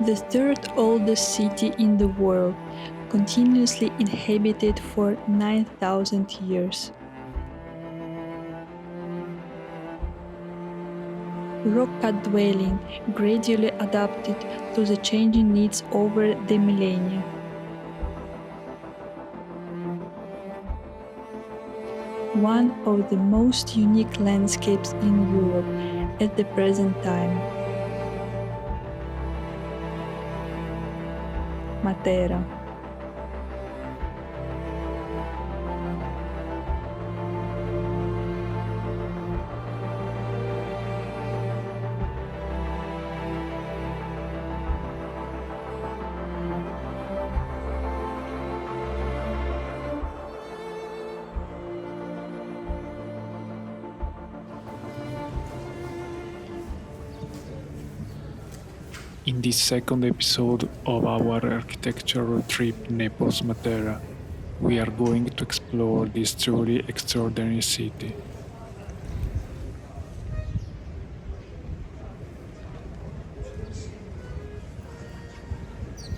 The third oldest city in the world, continuously inhabited for 9,000 years. Rock cut dwelling gradually adapted to the changing needs over the millennia. One of the most unique landscapes in Europe at the present time. Matera. In this second episode of our architectural trip Naples-Matera, we are going to explore this truly extraordinary city.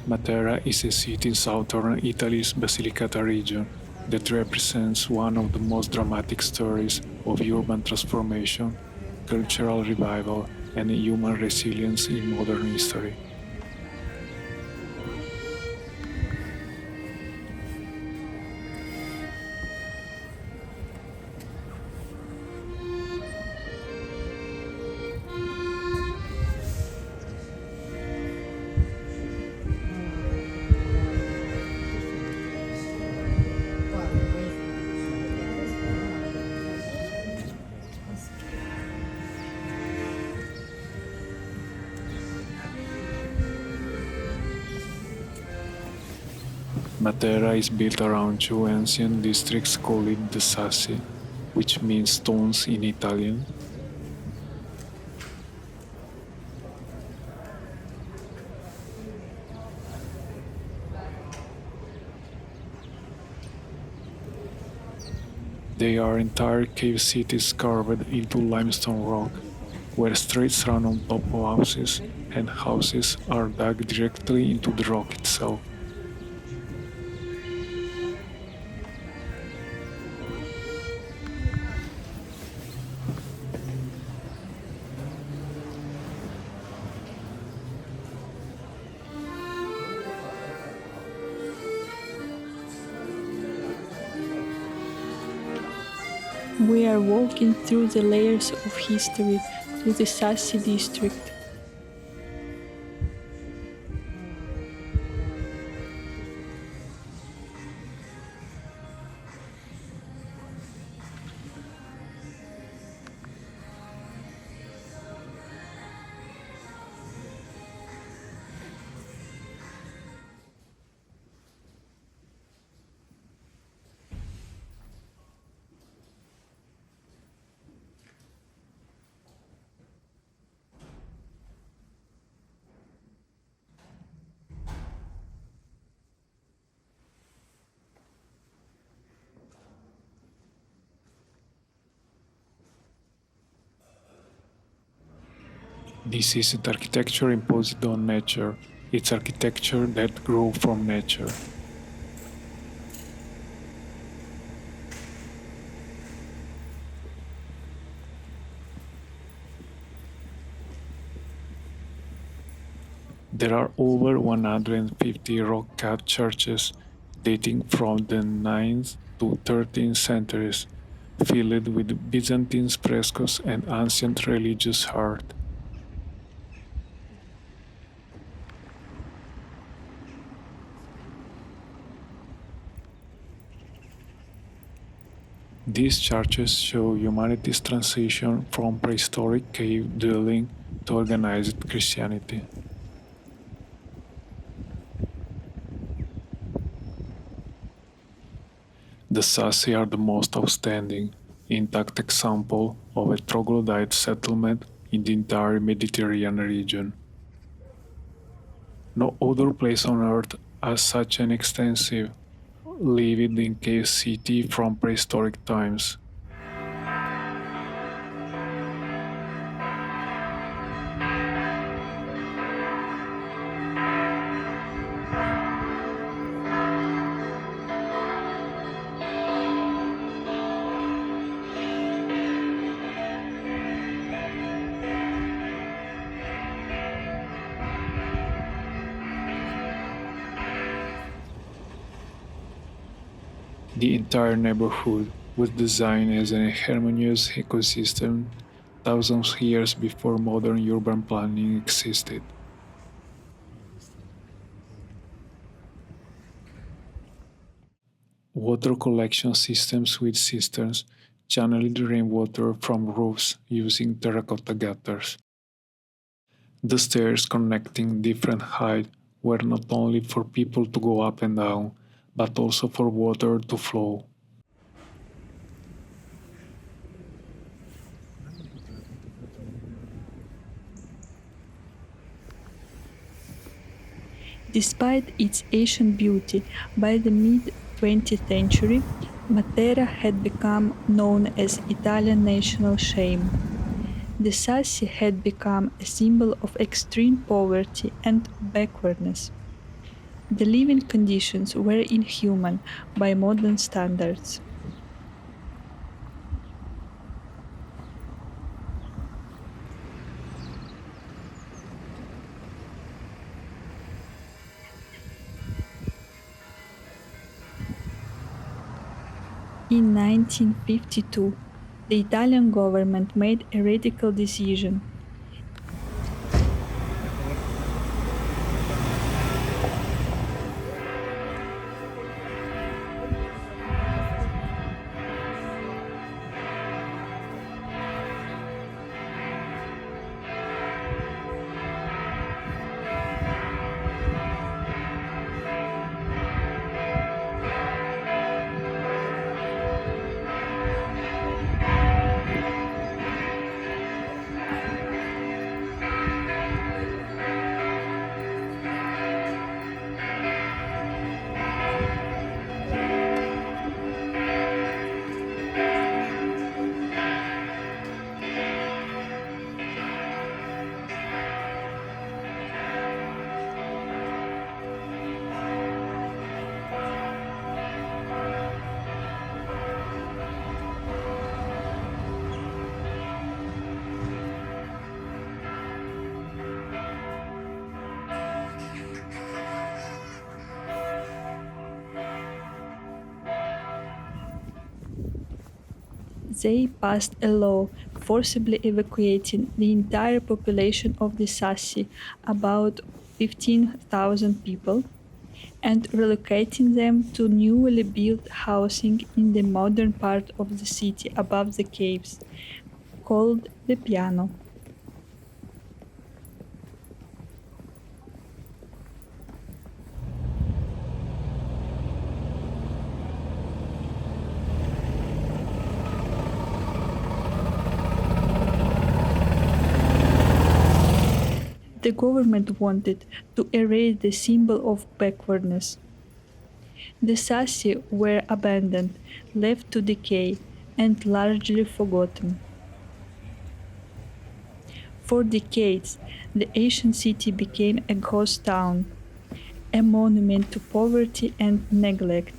Matera is a city in southern Italy's Basilicata region that represents one of the most dramatic stories of urban transformation, cultural revival, and human resilience in modern history. Matera is built around two ancient districts called the Sassi, which means stones in Italian. They are entire cave cities carved into limestone rock, where streets run on top of houses, and houses are dug directly into the rock itself. We are walking through the layers of history through the Sassi district. This isn't architecture imposed on nature, it's architecture that grew from nature. There are over 150 rock-cut churches dating from the 9th to 13th centuries, filled with Byzantine frescoes and ancient religious art. These churches show humanity's transition from prehistoric cave dwelling to organized Christianity. The Sassi are the most outstanding, intact example of a troglodyte settlement in the entire Mediterranean region. No other place on Earth has such an extensive, lived in cave city from prehistoric times. The entire neighborhood was designed as a harmonious ecosystem thousands of years before modern urban planning existed. Water collection systems with cisterns channeled rainwater from roofs using terracotta gutters. The stairs connecting different heights were not only for people to go up and down, but also for water to flow. Despite its ancient beauty, by the mid 20th century, Matera had become known as Italian national shame. The Sassi had become a symbol of extreme poverty and backwardness. The living conditions were inhuman by modern standards. In 1952, the Italian government made a radical decision. They passed a law forcibly evacuating the entire population of the Sassi, about 15,000 people, and relocating them to newly built housing in the modern part of the city above the caves, called the Piano. The government wanted to erase the symbol of backwardness. The Sassi were abandoned, left to decay, and largely forgotten. For decades, the ancient city became a ghost town, a monument to poverty and neglect.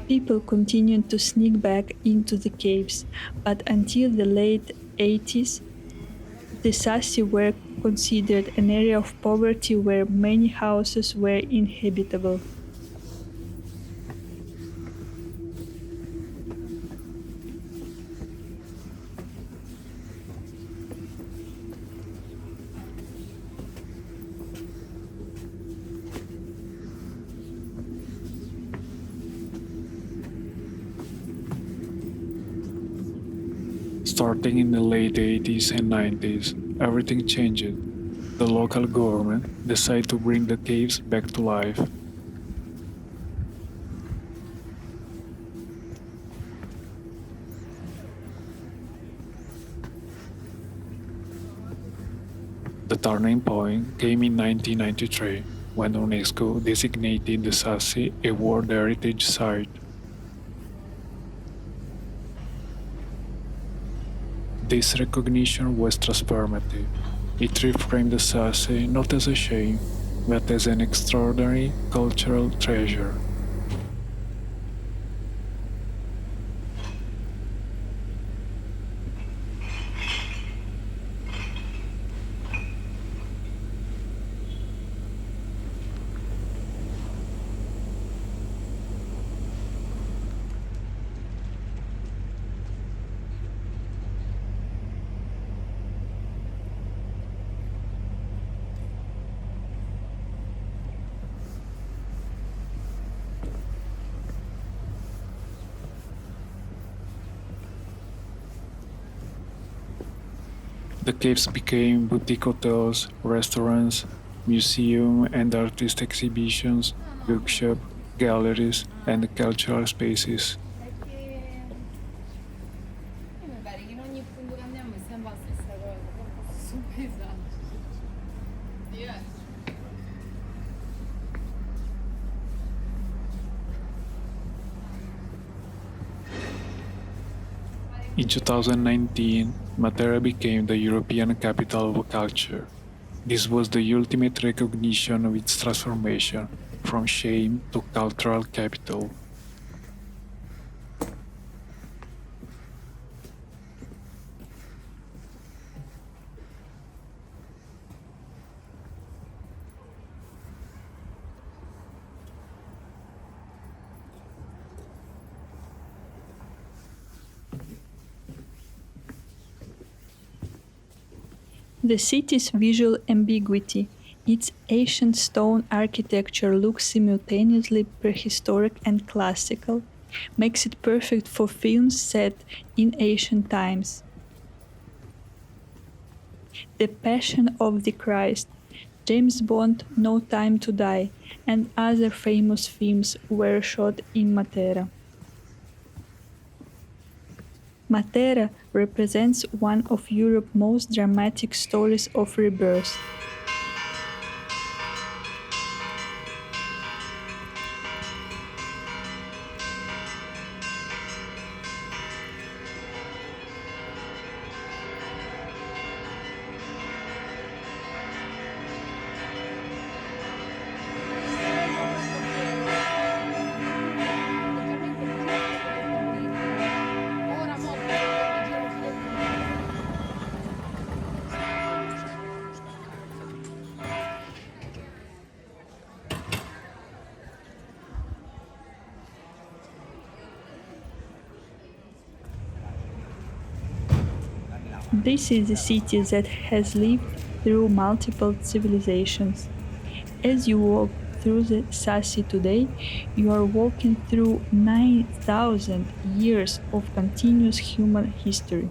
People continued to sneak back into the caves, but until the late 80s, the Sassi were considered an area of poverty where many houses were inhabitable. Starting in the late 80s and 90s, everything changed. The local government decided to bring the caves back to life. The turning point came in 1993 when UNESCO designated the Sassi a World Heritage Site. This recognition was transformative. It reframed the Sassi not as a shame, but as an extraordinary cultural treasure. The caves became boutique hotels, restaurants, museum and artist exhibitions, workshop, galleries, and cultural spaces. Mi pare che in ogni punto che andiamo è sempre la stessa cosa, proprio super pesante. In 2019, Matera became the European Capital of Culture. This was the ultimate recognition of its transformation from shame to cultural capital. The city's visual ambiguity, its ancient stone architecture looks simultaneously prehistoric and classical, makes it perfect for films set in ancient times. The Passion of the Christ, James Bond, No Time to Die, and other famous films were shot in Matera. Matera represents one of Europe's most dramatic stories of rebirth. Ora molto This is a city that has lived through multiple civilizations. As you walk through the Sassi today, you are walking through 9,000 years of continuous human history.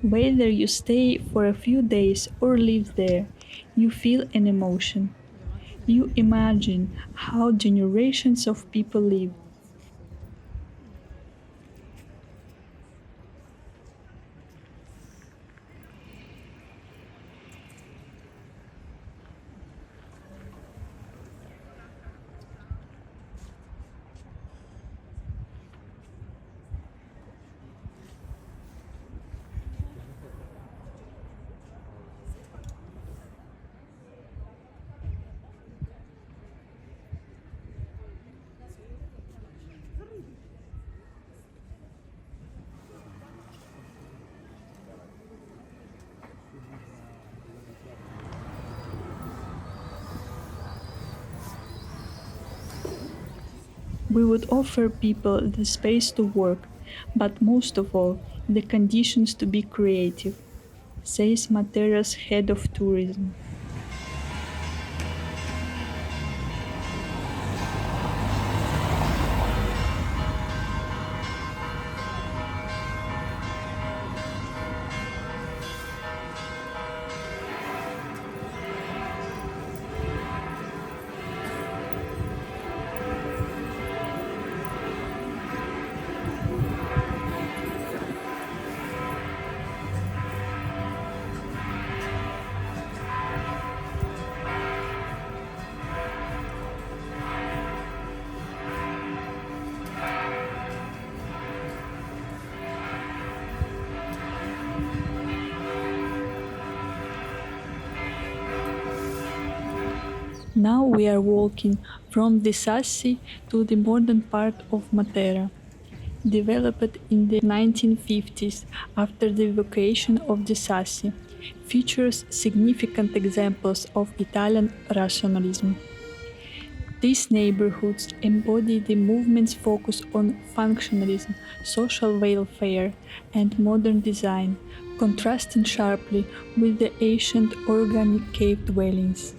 Whether you stay for a few days or live there, you feel an emotion. You imagine how generations of people live. We would offer people the space to work, but most of all, the conditions to be creative, says Matera's head of tourism. Now we are walking from the Sassi to the modern part of Matera, developed in the 1950s after the evacuation of the Sassi, features significant examples of Italian rationalism. These neighborhoods embody the movement's focus on functionalism, social welfare, and modern design, contrasting sharply with the ancient organic cave dwellings.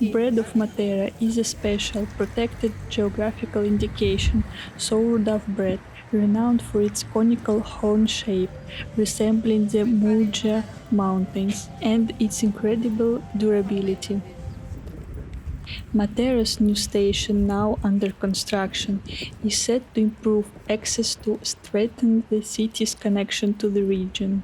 Bread of Matera is a special, protected geographical indication, sourdough bread, renowned for its conical horn shape, resembling the Muggia Mountains, and its incredible durability. Matera's new station, now under construction, is set to improve access to strengthen the city's connection to the region.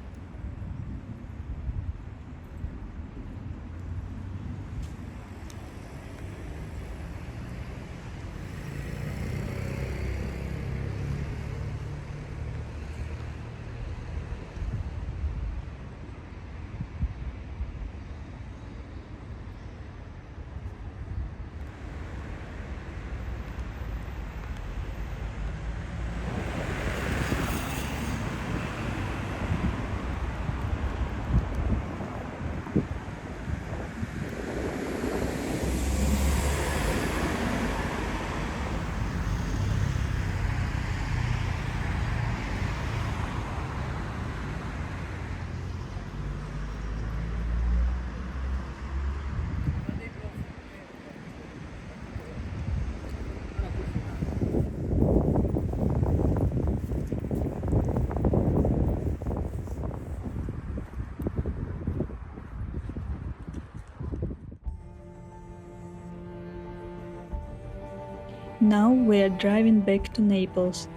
Now we are driving back to Naples.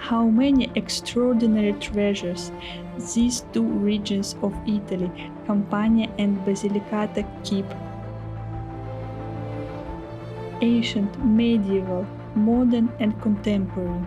How many extraordinary treasures these two regions of Italy, Campania and Basilicata, keep. Ancient, medieval, modern and contemporary.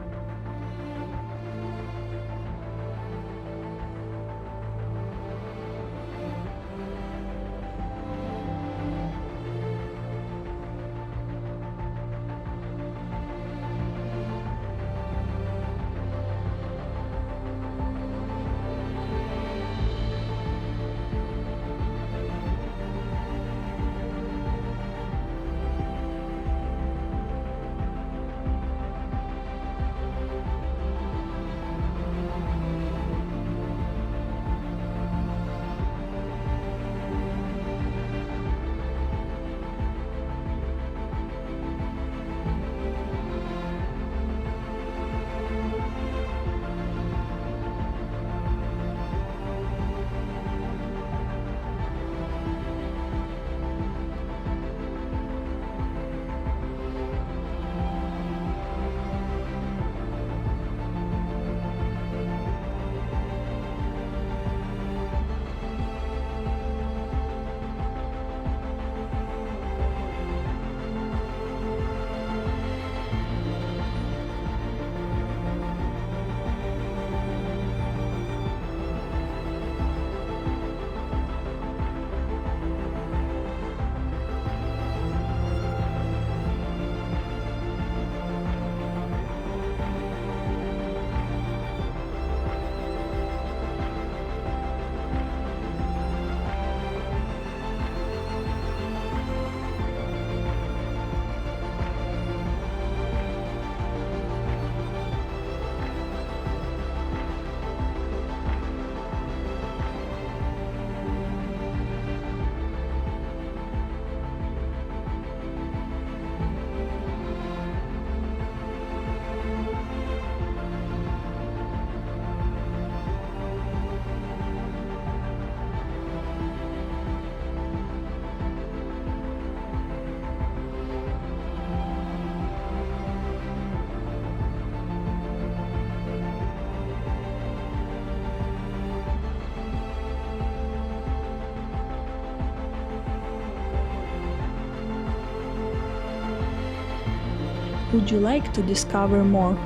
Would you like to discover more?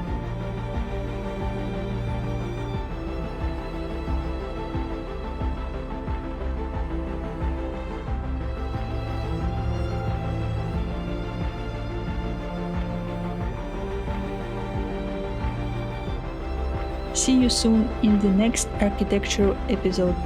See you soon in the next architectural episode.